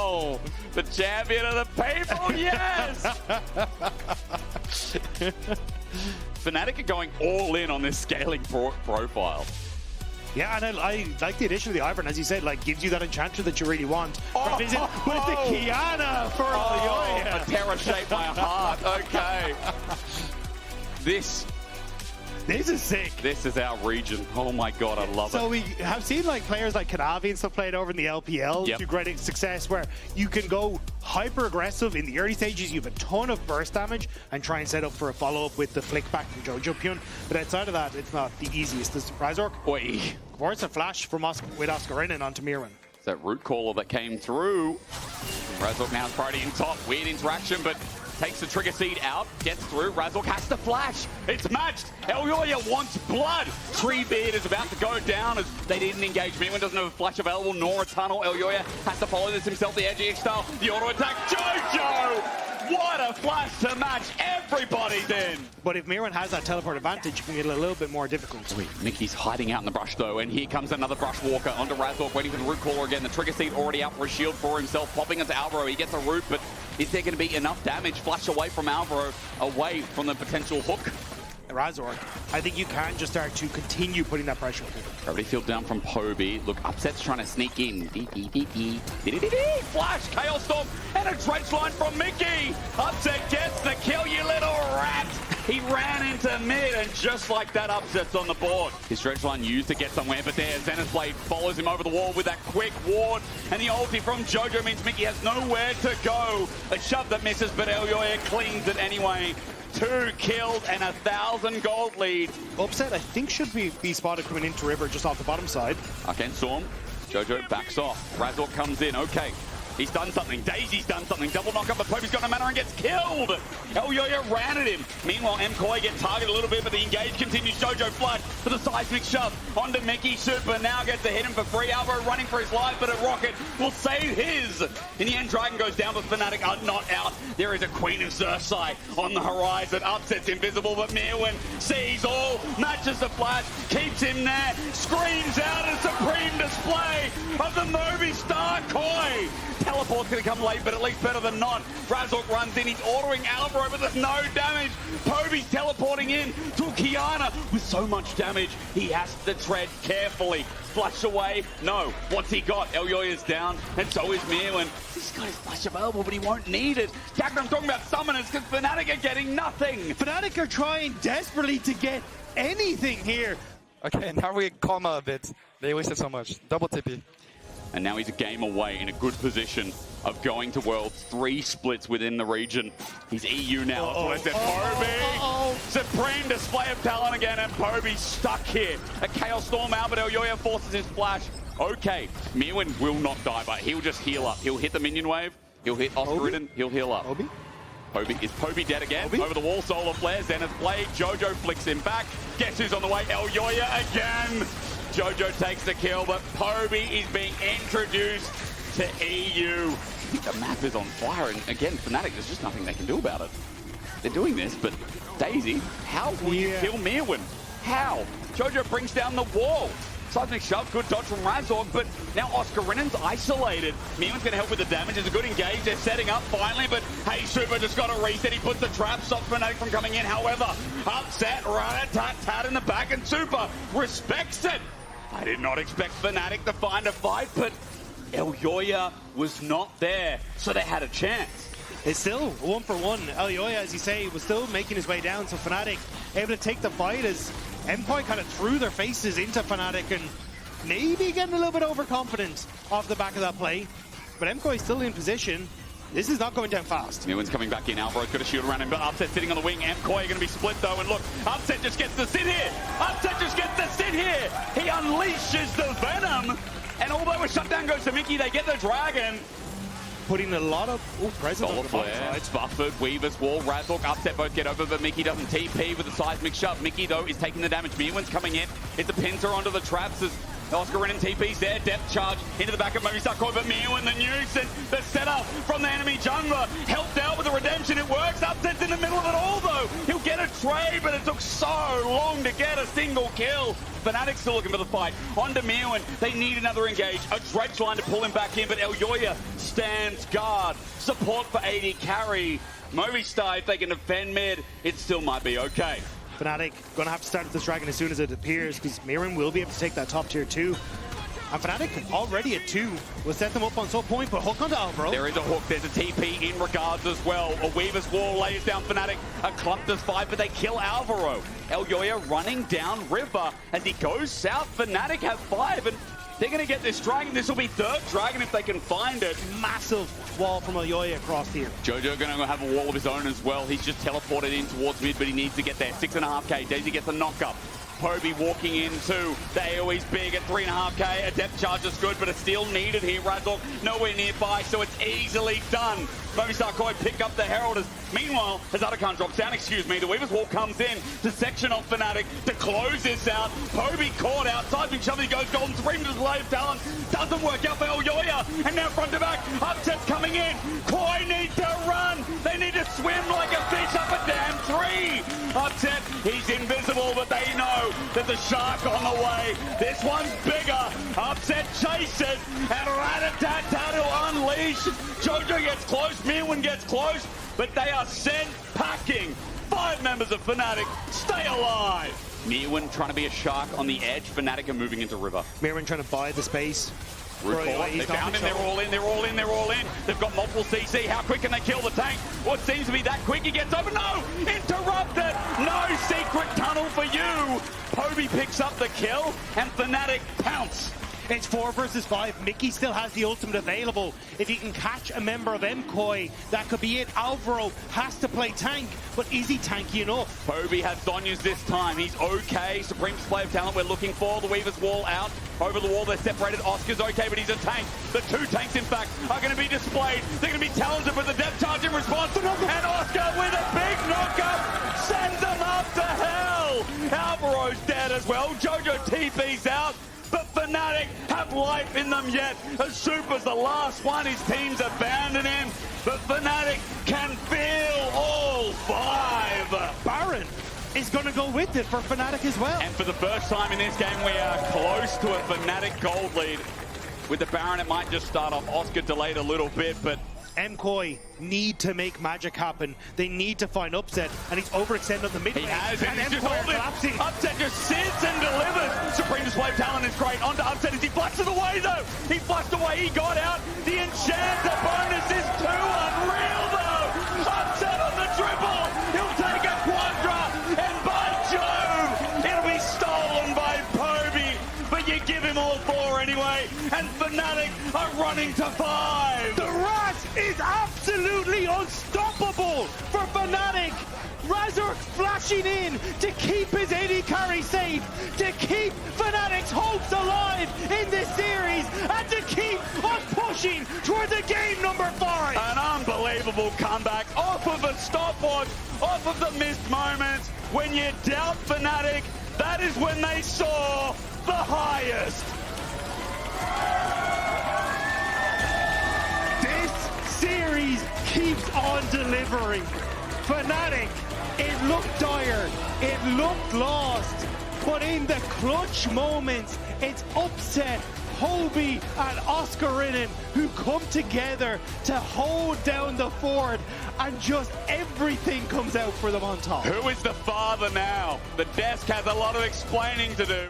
Wow! The champion of the people, yes! Fnatic are going all in on this scaling profile. Yeah, and I like the addition of the Ivern, as you said, like gives you that enchanter that you really want. With the Qiyana for a terror shaped my heart. Okay. This is sick. This is our region. Oh my god, I love it. So we have seen like players like Kanavi and stuff played over in the LPL to great success, where you can go hyper aggressive in the early stages. You have a ton of burst damage and try and set up for a follow-up with the flick back from Jojo Pyun. But outside of that, it's not the easiest. This Razork. Oi. Of course, a flash from with Oscarinin onto Mirwin. It's that root caller that came through. Razork now is priority in top. Weird interaction, but takes the trigger seed out, gets through. Razork has to flash. It's matched. Elyoya wants blood. Treebeard is about to go down as they didn't engage. Mirwin doesn't have a flash available nor a tunnel. Elyoya has to follow this himself. The edgy style. The auto attack. Jojo! What a flash to match. Everybody's in. But if Mirwin has that teleport advantage, you can get it a little bit more difficult. Sweet. Mickey's hiding out in the brush though, and here comes another brush walker onto Razork, waiting for the root caller again. The trigger seed already out for a shield for himself, popping into Alvaro. He gets a root, but is there going to be enough damage? Flash away from Alvaro, away from the potential hook. Razork, I think you can just start to continue putting that pressure on him. Gravity field down from Poby. Look, Upset's trying to sneak in. Flash, Chaos Storm, and a drench line from Mickey. Upset gets the kill, you little rat. He ran into mid, and just like that, Upset's on the board. His drench line used to get somewhere, but there, Zenith's Blade follows him over the wall with that quick ward, and the ulti from Jojo means Mickey has nowhere to go. A shove that misses, but Elyoya cleans it anyway. 2 kills and 1,000 gold lead. Upset, I think, should be spotted coming into River just off the bottom side. Arcane Storm. Jojo backs off. Razork comes in. Okay. He's done something. Daisy's done something. Double knock up, but Poby's got no mana and gets killed. Elyoya ran at him. Meanwhile, MKOI gets targeted a little bit, but the engage continues. Jojo flush for the seismic shove onto Mickey. Super now gets to hit him for free. Alvaro running for his life, but a rocket will save his. In the end, Dragon goes down, but Fnatic are not out. There is a Queen of Xerxai on the horizon. Upset's invisible, but Mirwin sees all, matches the flash, keeps him there, screams out a supreme display of the Moby Star Koi. Teleport's going to come late, but at least better than not. Razork runs in, he's ordering Alvaro, but there's no damage. Poby's teleporting in to Qiyana with so much damage. He has to tread carefully. Flush away, no. What's he got? Elyoya's down, and so is Mirwin. He's got his flash available, but he won't need it. Captain, I'm talking about summoners, because Fnatic are getting nothing. Fnatic are trying desperately to get anything here. Okay, now we calm a bit. They wasted so much. Double TP. And now he's a game away in a good position of going to Worlds. 3 splits within the region. He's EU now. That's what I said. Poby! Supreme display of talent again, and Poby stuck here. A Chaos Storm out, but Elyoya forces his flash. Okay, Mirwin will not die, but he'll just heal up. He'll hit the minion wave. He'll hit Oscarinin. He'll heal up. Poby, is Poby dead again? Over the wall, Solar Flare, Zenith Blade. Jojo flicks him back. Guess who's on the way? Elyoya again. Jojo takes the kill, but Poby is being introduced to EU. I think the map is on fire, and again, Fnatic, there's just nothing they can do about it. They're doing this, but Daisy, how will you kill Mirwin? How? Jojo brings down the wall. Seismic shove, good dodge from Razork, but now Oscarinen's isolated. Mirwin's going to help with the damage. It's a good engage. They're setting up finally, but hey, Super just got a reset. He puts the trap, stops Fnatic from coming in. However, Upset, rat-a-tat-tat in the back, and Super respects it. I did not expect Fnatic to find a fight, but Elyoya was not there, so they had a chance. It's still 1-for-1. Elyoya, as you say, was still making his way down, so Fnatic able to take the fight as MKOI kind of threw their faces into Fnatic and maybe getting a little bit overconfident off the back of that play. But MKOI still in position. This is not going down fast. Mirwin's coming back in. Alvaro's got a shield around him, but Upset sitting on the wing. MKOI are going to be split though, and look, Upset just gets to sit here. Upset just gets to sit here. He unleashes the venom, and although a shutdown goes to Mickey, they get the dragon. Putting a lot of presence on the bottom side. It's buffered, Weaver's wall, Razork, Upset both get over, but Mickey doesn't TP with the seismic shove. Mickey, though, is taking the damage. Mirwin's coming in. It's a pincer onto the traps as Oscar and TP's there, depth charge into the back of Movistar KOI, but MKOI and the nukes and the setup from the enemy jungler helped out with the redemption. It works. Upset's in the middle of it all though. He'll get a trade, but it took so long to get a single kill. Fnatic still looking for the fight. On to MKOI, they need another engage. A dredge line to pull him back in, but Elyoya stands guard. Support for AD carry. Movistar, if they can defend mid, it still might be okay. Fnatic gonna have to start with this dragon as soon as it appears, because MKOI will be able to take that top tier 2. And Fnatic already at 2 will set them up on some point, but hook onto Alvaro. There is a hook, there's a TP in regards as well. A Weaver's Wall lays down Fnatic, a clump does 5, but they kill Alvaro. Elyoya running down river as he goes south. Fnatic have 5, and they're going to get this dragon. This will be 3rd dragon if they can find it. Massive wall from Elyoya across here. Jojo going to have a wall of his own as well. He's just teleported in towards mid, but he needs to get there. 6.5k. Daisy gets a knock-up. Poby walking into the AoE's big at 3.5k. A depth charge is good, but it's still needed here. Razork nowhere nearby, so it's easily done. Movistar KOI pick up the Heralders. Meanwhile, as Atakan drops down, the Weaver's Wall comes in to section off Fnatic to close this out. Poby caught outside, being shoved, he goes golden, scream to the Slave Talon. Doesn't work out for Elyoya, and now front to back. Upset's coming in. KOI need to run. They need to swim like a fish up a damn tree. Upset, he's invisible, but they know there's a shark on the way. This one's bigger. Upset chases, and Rat-a-tat-tat will unleash. Jojo gets close, MKOI gets close, but they are sent packing. 5 members of Fnatic stay alive. MKOI trying to be a shark on the edge. Fnatic are moving into river. MKOI trying to buy the space. They found him, they're all in, they're all in, they're all in. They've got multiple CC. How quick can they kill the tank? What seems to be that quick? He gets over. No! Interrupted! No secret tunnel for you! Poby picks up the kill, and Fnatic pounce. It's 4 versus 5. Mickey still has the ultimate available. If he can catch a member of MKOI, that could be it. Alvaro has to play tank, but is he tanky enough? Poby has Zhonya's this time. He's okay. Supreme display of talent we're looking for. The Weaver's Wall out. Over the wall, they're separated. Oscar's okay, but he's a tank. The 2 tanks, in fact, are going to be displayed. They're going to be talented with the depth charge in response. And Oscar with a big knockup sends them up to hell. Alvaro's dead as well. Jojo TP's out. But Fnatic have life in them yet. As Super's the last one, his team's abandoned him. But Fnatic can feel all 5. Baron is going to go with it for Fnatic as well. And for the first time in this game, we are close to a Fnatic gold lead. With the Baron, it might just start off. Oscar delayed a little bit, but MKOI need to make magic happen. They need to find Upset, and he's overextended on the mid lane. He has, and he's just holding. Collapsing. Upset just sits and delivers. Supreme display of talent is great. Onto Upset as he flashes away, though. He flashed away, he got out. The Enchanter bonus is too unreal, though. Upset on the triple. He'll take a quadra, and by Jove, it'll be stolen by Poby. But you give him all 4 anyway, and Fnatic are running to 5. The Rat is absolutely unstoppable for Fnatic. Razork flashing in to keep his AD carry safe, to keep Fnatic's hopes alive in this series, and to keep on pushing towards a game number 5. An unbelievable comeback off of a stopwatch, off of the missed moments. When you doubt Fnatic, that is when they saw the highest. This series keeps on delivering. Fnatic, it looked dire, it looked lost, but in the clutch moments, it's Upset, Poby and Oscarinen who come together to hold down the fort, and just everything comes out for them on top. Who is the father now? The desk has a lot of explaining to do.